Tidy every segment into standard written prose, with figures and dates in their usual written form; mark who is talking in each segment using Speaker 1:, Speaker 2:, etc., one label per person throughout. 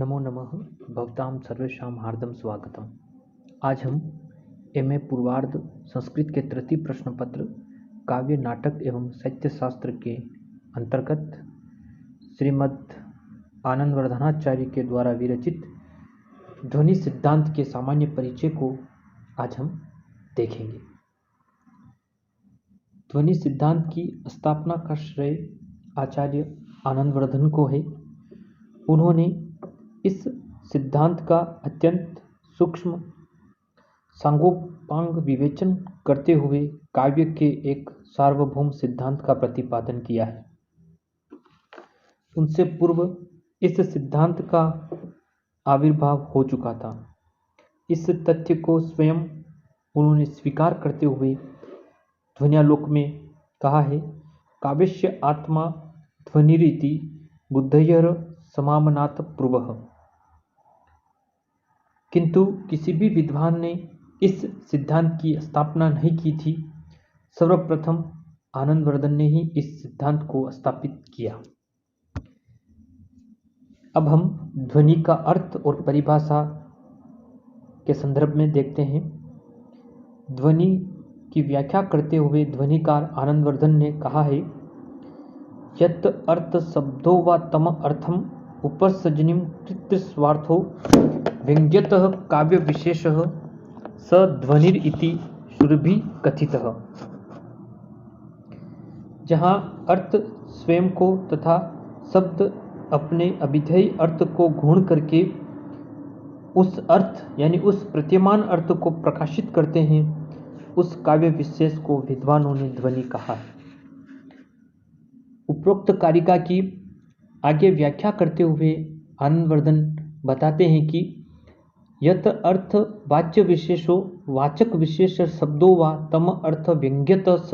Speaker 1: नमो नमः भवतां सर्वेषां हार्दं स्वागतम्। आज हम एमए पूर्वार्ध संस्कृत के तृतीय प्रश्न पत्र काव्य नाटक एवं साहित्य शास्त्र के अंतर्गत श्रीमद् आनंदवर्धनाचार्य के द्वारा विरचित ध्वनि सिद्धांत के सामान्य परिचय को आज हम देखेंगे। ध्वनि सिद्धांत की स्थापना का श्रेय आचार्य आनंदवर्धन को है। उन्होंने इस सिद्धांत का अत्यंत सूक्ष्म सांगोपांग विवेचन करते हुए काव्य के एक सार्वभौम सिद्धांत का प्रतिपादन किया है। उनसे पूर्व इस सिद्धांत का आविर्भाव हो चुका था। इस तथ्य को स्वयं उन्होंने स्वीकार करते हुए ध्वन्यालोक में कहा है, काव्यस्य आत्मा ध्वनिरिति बुद्धयः समामनात् पूर्वः। किंतु किसी भी विद्वान ने इस सिद्धांत की स्थापना नहीं की थी। सर्वप्रथम आनंदवर्धन ने ही इस सिद्धांत को स्थापित किया। अब हम ध्वनि का अर्थ और परिभाषा के संदर्भ में देखते हैं। ध्वनि की व्याख्या करते हुए ध्वनिकार आनंदवर्धन ने कहा है, यत् अर्थ शब्दो वा तम अर्थम उपसर्जनीं कृत्य स्वार्थो व्यंग्यतः काव्य विशेषः स ध्वनिर इति सुरभि कथितः। जहाँ अर्थ स्वयं को तथा शब्द अपने अभिधेय अर्थ को गुण करके उस अर्थ यानी उस प्रतीयमान अर्थ को प्रकाशित करते हैं, उस काव्य विशेष को विद्वानों ने ध्वनि कहा है। उपरोक्त कारिका की आगे व्याख्या करते हुए आनंदवर्धन बताते हैं कि यत अर्थ वाच्य विशेषो वाचक विशेष शब्दों वा तम अर्थ व्यंग्यत स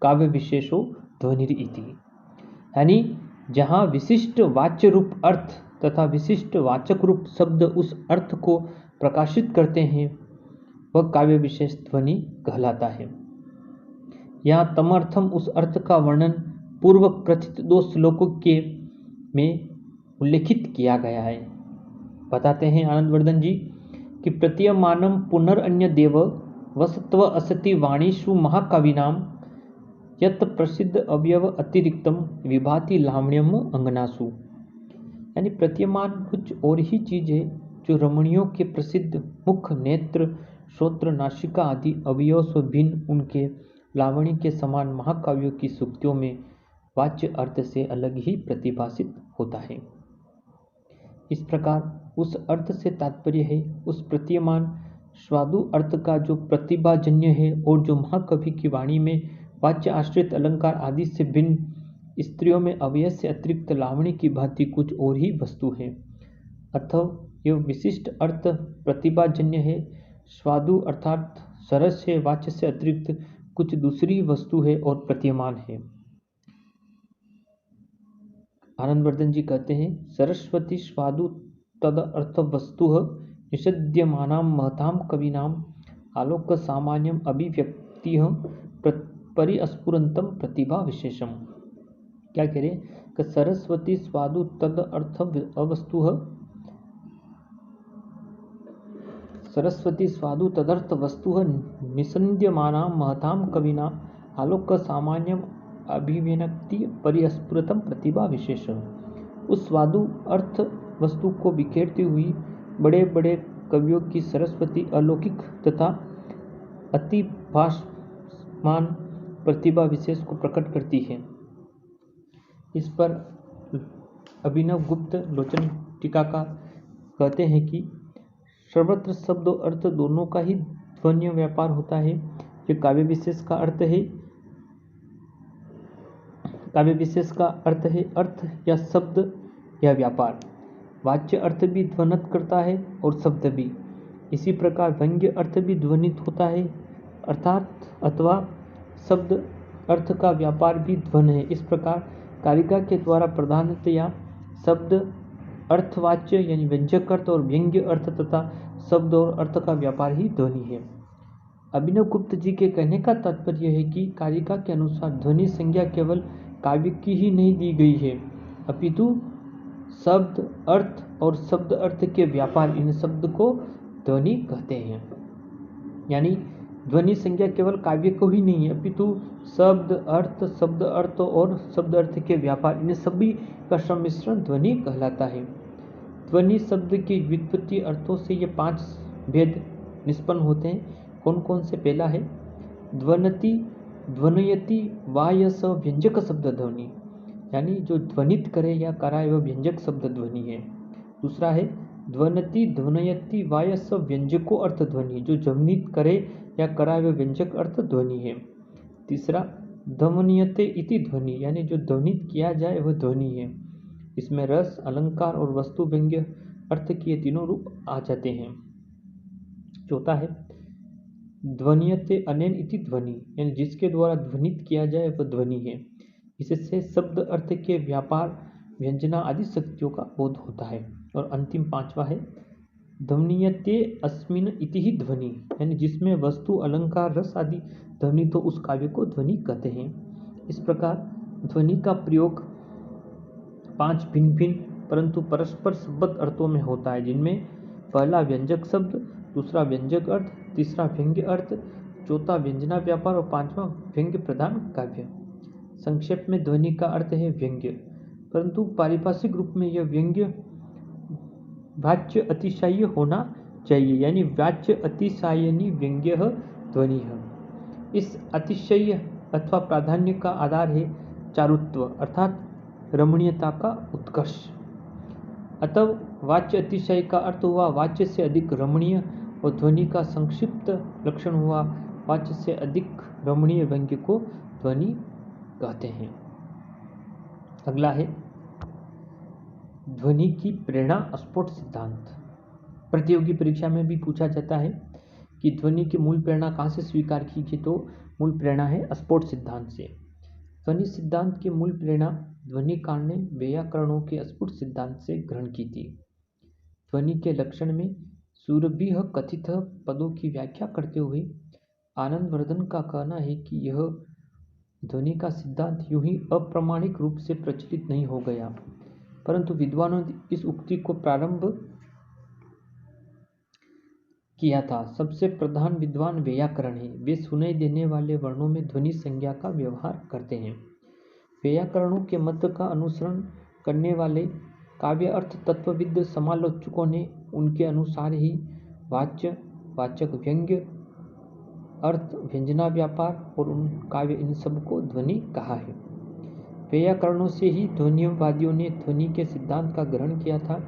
Speaker 1: काव्य विशेषो ध्वनिर इति। यानी जहाँ विशिष्ट वाच्य रूप अर्थ तथा विशिष्ट वाचक रूप शब्द उस अर्थ को प्रकाशित करते हैं, वह काव्य विशेष ध्वनि कहलाता है। यहाँ तमर्थम उस अर्थ का वर्णन पूर्व प्रथित दो श्लोकों के में उल्लेखित किया गया है। बताते हैं आनंदवर्धन जी कि प्रतीयमानम पुनरन्य देव वसत्व असति वाणीषु महाकविनाम यत् प्रसिद्ध अवयव अतिरिक्तम विभाति लावण्यम अंगनासु। यानी प्रतीयमान कुछ और ही चीज है जो रमणियों के प्रसिद्ध मुख, नेत्र, श्रोत्र, नासिका आदि अवयव से भिन्न उनके लावण्य के समान महाकाव्यों की सूक्तियों में वाच्य अर्थ से अलग ही प्रतिभासित होता है। इस प्रकार उस अर्थ से तात्पर्य है उस प्रतीयमान स्वादु अर्थ का जो प्रतिभाजन्य है और जो महाकवि की वाणी में वाच्य आश्रित अलंकार आदि से भिन्न स्त्रियों में अवयव से अतिरिक्त लावण्य की भांति कुछ और ही वस्तु है। अतः यह विशिष्ट अर्थ प्रतिभाजन्य है। स्वादु अर्थात सरस है, वाच्य से अतिरिक्त कुछ दूसरी वस्तु है और प्रतीयमान है। आनंदवर्धन जी कहते हैं, सरस्वती स्वादु तद अर्थ वस्तु निषद्यमानां महतां कविनाम आलोक सामान्यम अभिव्यक्ति परिस्फुरंतम प्रतिभा विशेषम। क्या कह रहे कि सरस्वती स्वादु तद अर्थ अवस्तु, सरस्वती स्वादु तदर्थ वस्तु निषद्यमानां महतां कविनाम आलोक सामान्यम अभिव्यक्ति परिस्फुरतम प्रतिभा विशेष। उस स्वादु अर्थ वस्तु को बिखेरती हुई बड़े बड़े कवियों की सरस्वती अलौकिक तथा अति भासमान प्रतिभा विशेष को प्रकट करती है। इस पर अभिनव गुप्त लोचन टीकाकार कहते हैं कि सर्वत्र शब्द और अर्थ दोनों का ही ध्वन्य व्यापार होता है। ये काव्य विशेष का अर्थ है। काव्य विशेष का अर्थ है अर्थ या शब्द या व्यापार। वाच्य अर्थ भी ध्वनित करता है और शब्द भी। इसी प्रकार व्यंग्य अर्थ भी ध्वनित होता है अर्थात अथवा शब्द अर्थ का व्यापार भी ध्वन है। इस प्रकार कारिका के द्वारा प्रधानतया शब्द अर्थवाच्य यानी व्यंजक अर्थ और व्यंग्य अर्थ तथा शब्द और अर्थ का व्यापार ही ध्वनि है। अभिनव गुप्त जी के कहने का तात्पर्य है कि कारिका के अनुसार ध्वनि संज्ञा केवल काव्य की ही नहीं दी गई है, अपितु शब्द अर्थ और शब्द अर्थ के व्यापार, इन शब्द को ध्वनि कहते हैं। यानी ध्वनि संज्ञा केवल काव्य को ही नहीं है, अपितु शब्द अर्थ और शब्द अर्थ के व्यापार, इन सभी का सम्मिश्रण ध्वनि कहलाता है। ध्वनि शब्द की व्युत्पत्ति अर्थों से ये 5 भेद निष्पन्न होते हैं। कौन कौन से? पहला है ध्वनति, ध्वनयति वा यस व्यंजक शब्द ध्वनि, यानी जो ध्वनित करे या कराए वह व्यंजक शब्द ध्वनि है। दूसरा है ध्वनति, ध्वनयति वा यस व्यंजको अर्थ ध्वनि, जो ध्वनित करे या कराए वह व्यंजक अर्थ ध्वनि है। तीसरा ध्वन्यते इति ध्वनि, यानी जो ध्वनित किया जाए वह ध्वनि है। इसमें रस, अलंकार और वस्तु व्यंग्य अर्थ के ये तीनों रूप आ जाते हैं। चौथा है ध्वन्यते अनेन इति ध्वनि, यानी जिसके द्वारा ध्वनित किया जाए वह ध्वनि है। इससे शब्द अर्थ के व्यापार, व्यंजना आदि शक्तियों का बोध होता है। और अंतिम 5वां है ध्वन्यते अस्मिन् इति ही ध्वनि, यानी जिसमें वस्तु, अलंकार, रस आदि ध्वनि तो उस काव्य को ध्वनि कहते हैं। इस प्रकार ध्वनि का प्रयोग 5 भिन्न भिन्न परंतु परस्पर संबद्ध अर्थों में होता है, जिनमें पहला व्यंजक शब्द, दूसरा व्यंजक अर्थ, तीसरा व्यंग्य अर्थ, चौथा व्यंजना व्यापार और 5वां व्यंग्य प्रधान काव्य। संक्षेप में ध्वनि का अर्थ है व्यंग्य, परंतु पारिभाषिक रूप में यह व्यंग्य वाच्य अतिशय होना चाहिए, यानी वाच्य अतिशयनी व्यंग्य ध्वनि है। इस अतिशय अथवा प्राधान्य का आधार है चारुत्व, अर्थात रमणीयता का उत्कर्ष। अतः वाच्य अतिशय का अर्थ हुआ वाच्य से अधिक रमणीय, और ध्वनि का संक्षिप्त लक्षण हुआ वाच्य से अधिक रमणीय व्यंग्य को ध्वनि कहते हैं। अगला है ध्वनि की प्रेरणा स्फोट सिद्धांत। प्रतियोगी परीक्षा में भी पूछा जाता है कि ध्वनि की मूल प्रेरणा कहाँ से स्वीकार की गई, तो मूल प्रेरणा है स्फोट सिद्धांत से। ध्वनि सिद्धांत की मूल प्रेरणा ध्वनिकार ने वैयाकरणों के स्फुट सिद्धांत से ग्रहण की थी। ध्वनि के लक्षण में सुरभिः कथित पदों की व्याख्या करते हुए आनंदवर्धन का कहना है कि यह ध्वनि का सिद्धांत यूं ही अप्रामाणिक रूप से प्रचलित नहीं हो गया, परंतु विद्वानों ने इस उक्ति को प्रारंभ किया था। सबसे प्रधान विद्वान वैयाकरण है। वे सुनाई देने वाले वर्णों में ध्वनि संज्ञा का व्यवहार करते हैं। वैयाकरणों के मत का अनुसरण करने वाले काव्य अर्थ तत्वविद समालोचकों ने उनके अनुसार ही वाच्य, वाचक, व्यंग्य, अर्थ, व्यंजना व्यापार और उन काव्य, इन सब को ध्वनि कहा है। वैयाकरणों से ही ध्वनिवादियों ने ध्वनि के सिद्धांत का ग्रहण किया था।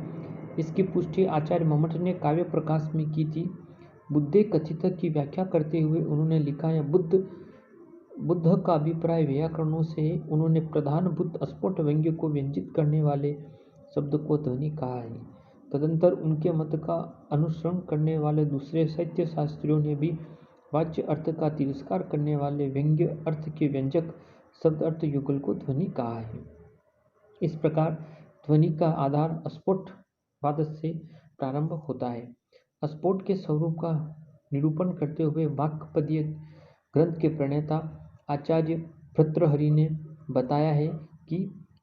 Speaker 1: इसकी पुष्टि आचार्य मम्मट ने काव्य प्रकाश में की थी। बुद्धे कथित की व्याख्या करते हुए उन्होंने लिखा है, बुद्ध का अभिप्राय वैयाकरणों से है। उन्होंने प्रधानभूत स्फोट व्यंग्य को व्यंजित करने वाले शब्द को ध्वनि कहा है। तदंतर उनके मत का अनुसरण करने वाले दूसरे साहित्य शास्त्रियों ने भी वाच्य अर्थ का तिरस्कार करने वाले व्यंग्य अर्थ के व्यंजक शब्द अर्थ युगल को ध्वनि कहा है। इस प्रकार ध्वनि का आधार स्फोटवाद से प्रारंभ होता है। स्फोट के स्वरूप का निरूपण करते हुए वाक्पदीय ग्रंथ के प्रणेता आचार्य भर्तृहरि ने बताया है कि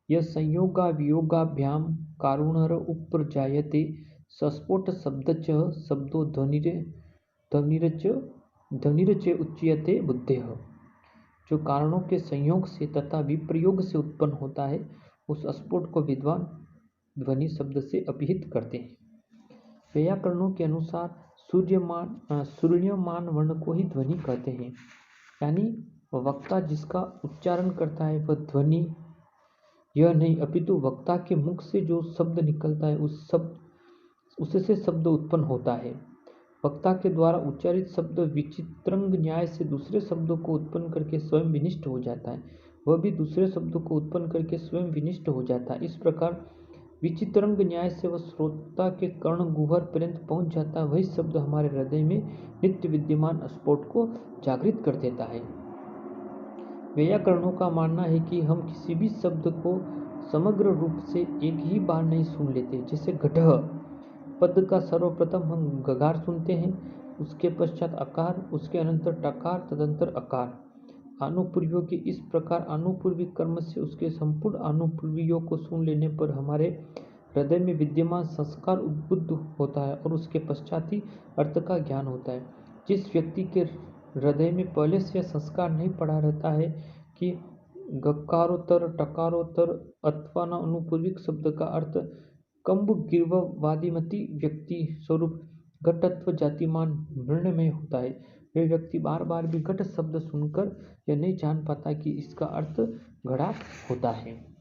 Speaker 1: यह संयोगावियोगाभ्याम कारुणर उपजायते सस्फोट शब्दच शब्दो ध्वनिरच उच्यते बुद्धेः। जो कारणों के संयोग से तथा विप्रयोग से उत्पन्न होता है, उस स्फोट को विद्वान ध्वनि शब्द से अभिहित करते हैं। वैयाकरणों के अनुसार सूर्यमान वर्ण को ही ध्वनि कहते हैं, यानी वक्ता जिसका उच्चारण करता है वह ध्वनि यह नहीं, अपितु वक्ता के मुख से जो शब्द निकलता है उससे शब्द उत्पन्न होता है। वक्ता के द्वारा उच्चारित शब्द विचित्रंग न्याय से दूसरे शब्दों को उत्पन्न करके स्वयं विनिष्ट हो जाता है, वह भी दूसरे शब्दों को उत्पन्न करके स्वयं विनिष्ट हो जाता है। इस प्रकार विचित्रंग न्याय से वह श्रोता के कर्ण गुहर पर्यंत पहुंच जाता है। वही शब्द हमारे हृदय में नित्य विद्यमान स्फोट को जागृत कर देता है। वैयाकरणों का मानना है कि हम किसी भी शब्द को समग्र रूप से एक ही बार नहीं सुन लेते। जैसे घटः पद का सर्वप्रथम हम गकार सुनते हैं, उसके पश्चात अकार, उसके अनंतर टकार, तदंतर अकार। आनुपूर्वियों के इस प्रकार आनुपूर्वी कर्म से उसके संपूर्ण आनुपूर्वियों को सुन लेने पर हमारे हृदय में विद्यमान संस्कार उद्बुद्ध होता है और उसके पश्चात ही अर्थ का ज्ञान होता है। जिस व्यक्ति के हृदय में पहले से यह संस्कार नहीं पड़ा रहता है कि गकारोत्तर टकारोत्तर अथवा न अनुपूर्विक शब्द का अर्थ कंब गिर्ववादिमती व्यक्ति स्वरूप घटत्व जातिमान मृण्मय होता है, वे व्यक्ति बार बार भी घट शब्द सुनकर यह नहीं जान पाता कि इसका अर्थ घड़ा होता है।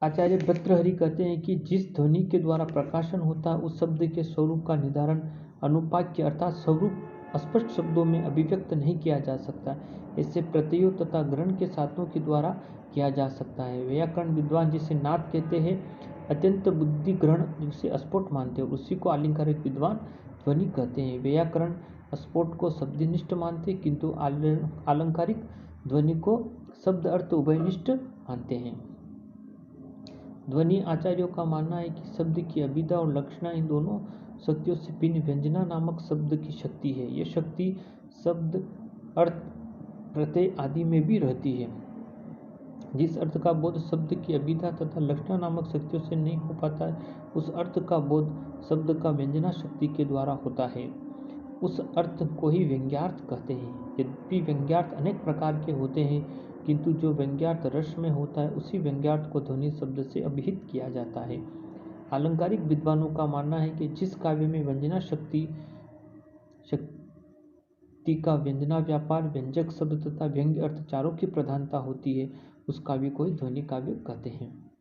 Speaker 1: आचार्य भर्तृहरि कहते हैं कि जिस ध्वनि के द्वारा प्रकाशन होता है उस शब्द के स्वरूप का निर्धारण अनुपाक्य अर्थात स्वरूप स्पष्ट शब्दों में अभिव्यक्त नहीं किया जा सकता। इससे प्रत्ययों तथा ग्रहण के साधनों के द्वारा किया जा सकता है। व्याकरण विद्वान जिसे नाद कहते हैं अत्यंत बुद्धि ग्रहण जिसे स्फोट मानते हैं, उसी को अलंकारिक विद्वान ध्वनि कहते हैं। व्याकरण स्फोट को शब्दनिष्ठ मानते हैं किंतु अलंकारिक ध्वनि को शब्द अर्थ उभयनिष्ठ मानते हैं। ध्वनि आचार्यों का मानना है कि शब्द की अभिधा और लक्षणा इन दोनों शक्तियों से भिन्न व्यंजना नामक शब्द की शक्ति है। यह शक्ति शब्द अर्थ प्रत्यय आदि में भी रहती है। जिस अर्थ का बोध शब्द की अभिधा तथा लक्षणा नामक शक्तियों से नहीं हो पाता है उस अर्थ का बोध शब्द का व्यंजना शक्ति के द्वारा होता है। उस अर्थ को ही व्यंग्यार्थ कहते हैं। यद्यपि व्यंग्यार्थ अनेक प्रकार के होते हैं किंतु जो व्यंग्यार्थ रस में होता है उसी व्यंग्यार्थ को ध्वनि शब्द से अभिहित किया जाता है। अलंकारिक विद्वानों का मानना है कि जिस काव्य में व्यंजना शक्ति का व्यंजना व्यापार व्यंजक शब्द तथा व्यंग्य अर्थ चारों की प्रधानता होती है उस काव्य को ही ध्वनि काव्य कहते हैं।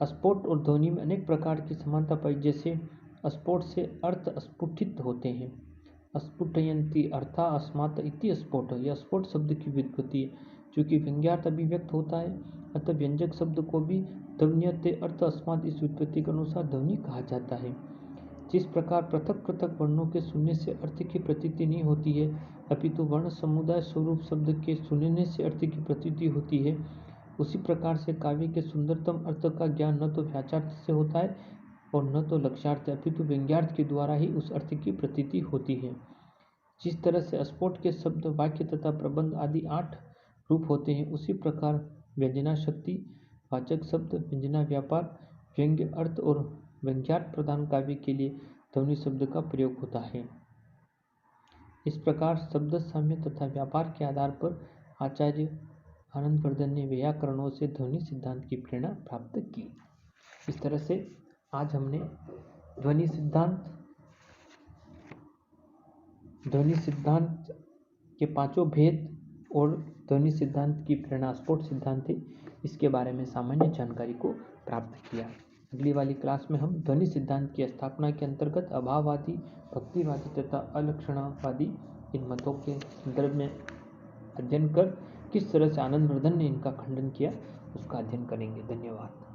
Speaker 1: स्फोट और ध्वनि में अनेक प्रकार की समानता पाई, जैसे स्फोट से अर्थ स्फुटित होते हैं। स्फुटयन्ति अर्था अस्मात् इति स्फोट, यह स्फोट शब्द की व्युत्पत्ति है। चूँकि व्यंग्यार्थ अभिव्यक्त होता है अतः व्यंजक शब्द को भी ध्वन्यते अर्थ अस्मात् इस व्युत्पत्ति के अनुसार ध्वनि कहा जाता है। जिस प्रकार पृथक पृथक वर्णों के सुनने से अर्थ की प्रतीति नहीं होती है अपितु वर्ण समुदाय स्वरूप शब्द के सुनने से अर्थ की प्रतीति होती है, उसी प्रकार से काव्य के सुंदरतम अर्थ का ज्ञान न तो वाच्यार्थ से होता है और न तो लक्ष्यार्थ अपितु व्यंग्यार्थ के द्वारा ही उस अर्थ की प्रतीति होती है। जिस तरह से स्फोट के शब्द वाक्य तथा प्रबंध आदि 8 रूप होते हैं उसी प्रकार व्यंजना शक्ति वाचक शब्द व्यंजना व्यापार व्यंग्य अर्थ और व्यंग्यार्थ प्रदान काव्य के लिए ध्वनि शब्द का प्रयोग होता है। इस प्रकार शब्द साम्य तथा व्यापार के आधार पर आचार्य आनंदवर्धन ने व्याकरणों से ध्वनि सिद्धांत की प्रेरणा प्राप्त की। इस तरह से आज हमने ध्वनि सिद्धांत के 5 भेद और ध्वनि सिद्धांत की प्रेरणा स्फोट सिद्धांत है इसके बारे में सामान्य जानकारी को प्राप्त किया। अगली वाली क्लास में हम ध्वनि सिद्धांत की स्थापना के अंतर्गत अभाववादी भक्तिवादी तथा अलक्षणावादी इन मतों के संदर्भ में अध्ययन कर किस तरह से आनंदवर्धन ने इनका खंडन किया उसका अध्ययन करेंगे। धन्यवाद।